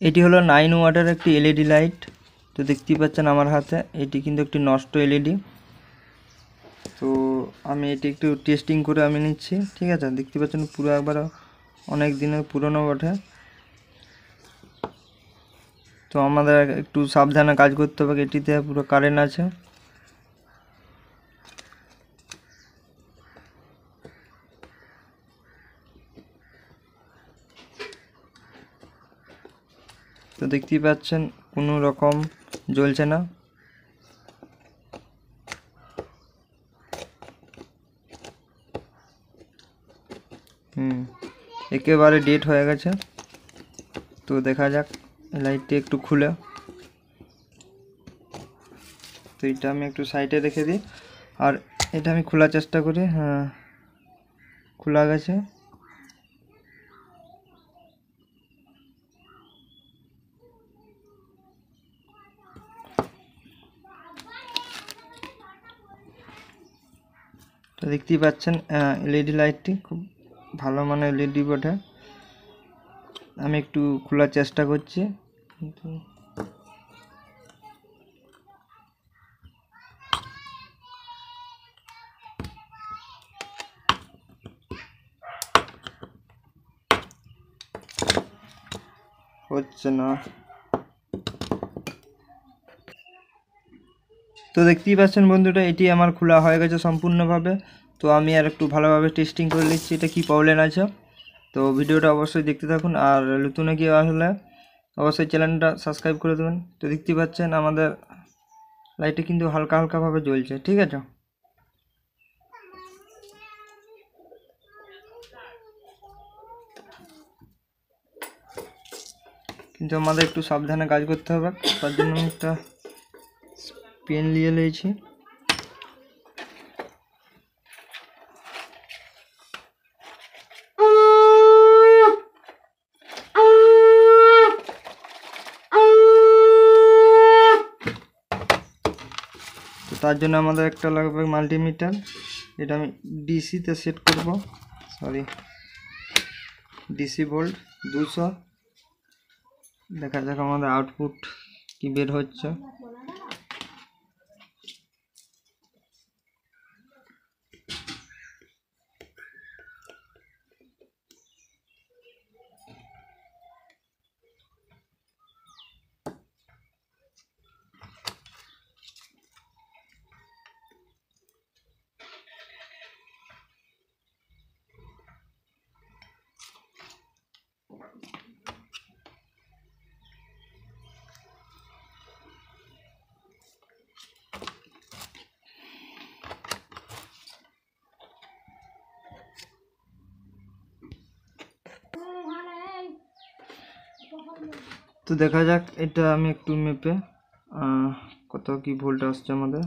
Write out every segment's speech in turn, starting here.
এটি হলো 9 ওয়াটের একটি এলইডি লাইট। তো দেখতেই পাচ্ছেন আমার হাতে, এটি কিন্তু একটি নষ্ট এলইডি। তো আমি এটি একটু টেস্টিং করে আমি নিচ্ছি, ঠিক আছে। দেখতে পাচ্ছেন পুরো একবার অনেক দিনের পুরনো বটে। তো আমাদের একটু সাবধানে কাজ করতে হবে, এটিতে পুরো কারেন্ট আছে। তো দেখতেই পাচ্ছেন কোনো রকম জ্বলছে না। একেবারে ডেট হয়ে গেছে। তো দেখা যাক লাইটটি একটু খুলে। তো এটা আমি একটু সাইডে রেখে দিই, আর এটা আমি খোলার চেষ্টা করি। হ্যাঁ, খোলা গেছে। তো দেখতেই পাচ্ছেন এলইডি লাইটটি খুব ভালো মানের এলইডি বটে। আমি একটু খোলার চেষ্টা করছি, কিন্তু হচ্ছে না। তো দেখতেই পাচ্ছেন বন্ধুরা, এটি আমার খোলা হয়ে গেছে সম্পূর্ণভাবে। তো আমি আর একটু ভালোভাবে টেস্টিং করে নিচ্ছি এটা কি প্রবলেম আছে। তো ভিডিওটা অবশ্যই দেখতে থাকুন, আর নতুন কেউ আসলে অবশ্যই চ্যানেলটা সাবস্ক্রাইব করে দেবেন। তো দেখতেই পাচ্ছেন আমাদের লাইটটা কিন্তু হালকা হালকাভাবে জ্বলছে, ঠিক আছে। কিন্তু আমাদের একটু সাবধানে কাজ করতে হবে, তার জন্য আমি একটা পেন নিয়ে নিয়েছি। তো তার জন্য আমাদের একটা লাগবে মাল্টিমিটার। এটা আমি ডিসিতে সেট করব, ডিসি ভোল্ট 200। দেখা যাক আমাদের আউটপুট কি বের হচ্ছে। তো দেখা যাক, এটা আমি একটু মেপে কত কি ভোল্ট আসছে আমাদের।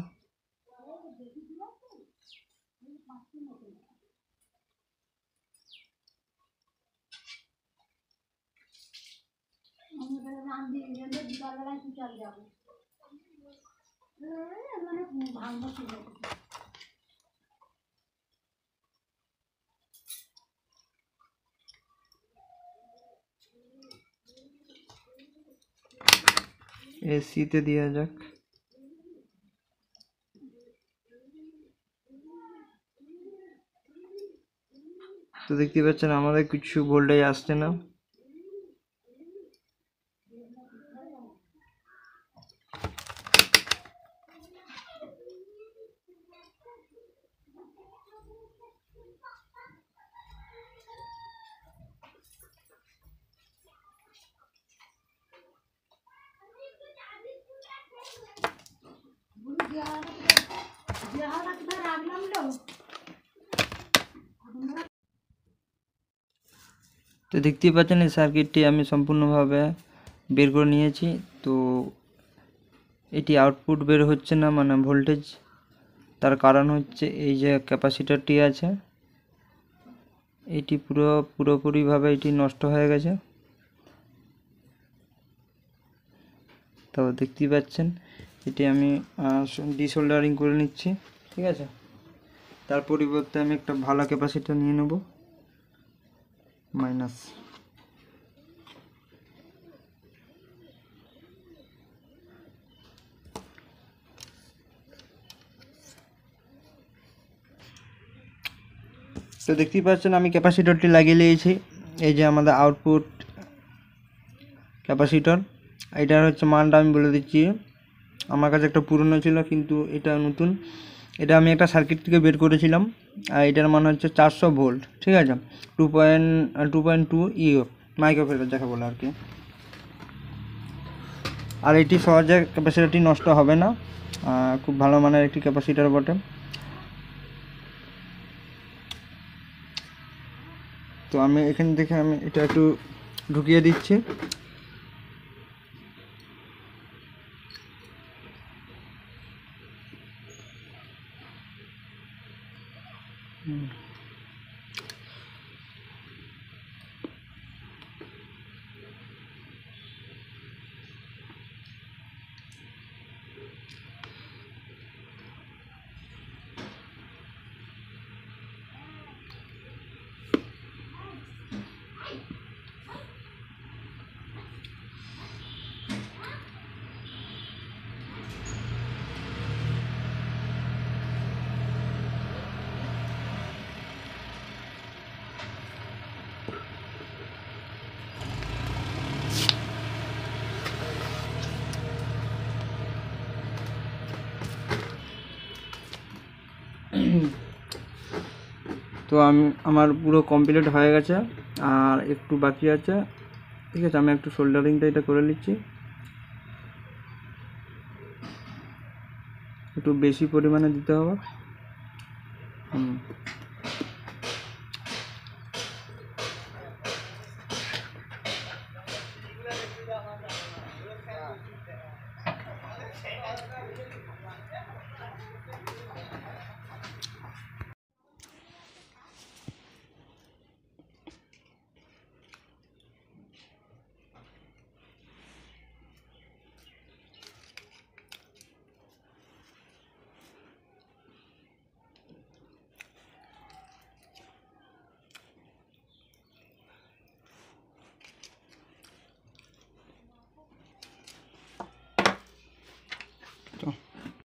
এসিতে দেওয়া যাক। তো দেখতে পাচ্ছেন আমাদের কিছু ভোল্টেজ আসছে না। তো দেখতেই পাচ্ছেন এই সার্কিটটি আমি সম্পূর্ণভাবে বের করে নিয়েছি। তো এটি আউটপুট বের হচ্ছে না, মানে ভোল্টেজ। তার কারণ হচ্ছে এই যে ক্যাপাসিটরটি আছে, এটি পুরোপুরিভাবে এটি নষ্ট হয়ে গেছে। তো দেখতেই পাচ্ছেন এটি আমি ডিসোল্ডারিং করে নিচ্ছি, ঠিক আছে। তার পরিবর্তে আমি একটা ভালো ক্যাপাসিটর নিয়ে নেব, মাইনাস। তো দেখতেই পাচ্ছেন আমি ক্যাপাসিটরটি লাগিয়ে নিয়েছি। এই যে আমাদের আউটপুট ক্যাপাসিটর, এটার হচ্ছে মানটা আমি বলে দিচ্ছি। আমার কাছে একটা পুরনো ছিল কিন্তু এটা নতুন। এটা আমি একটা সার্কিট থেকে বের করেছিলাম, আর এটার মান হচ্ছে 400 ভোল্ট। ঠিক আছে, 2.2 ইও মাইক্রোফ্যারাড যাকে বলে আর কি। আর এটি সহজে ক্যাপাসিটারটি নষ্ট হবে না, খুব ভালো মানের একটি ক্যাপাসিটার বটে। তো আমি এখান থেকে আমি এটা একটু ঢুকিয়ে দিচ্ছি। তো আমার পুরো কমপ্লিট হয়ে গেছে, আর একটু বাকি আছে। ঠিক আছে, আমি একটু সোল্ডারিংটা এটা করে নিচ্ছি। একটু বেশি পরিমাণে দিতে হবে।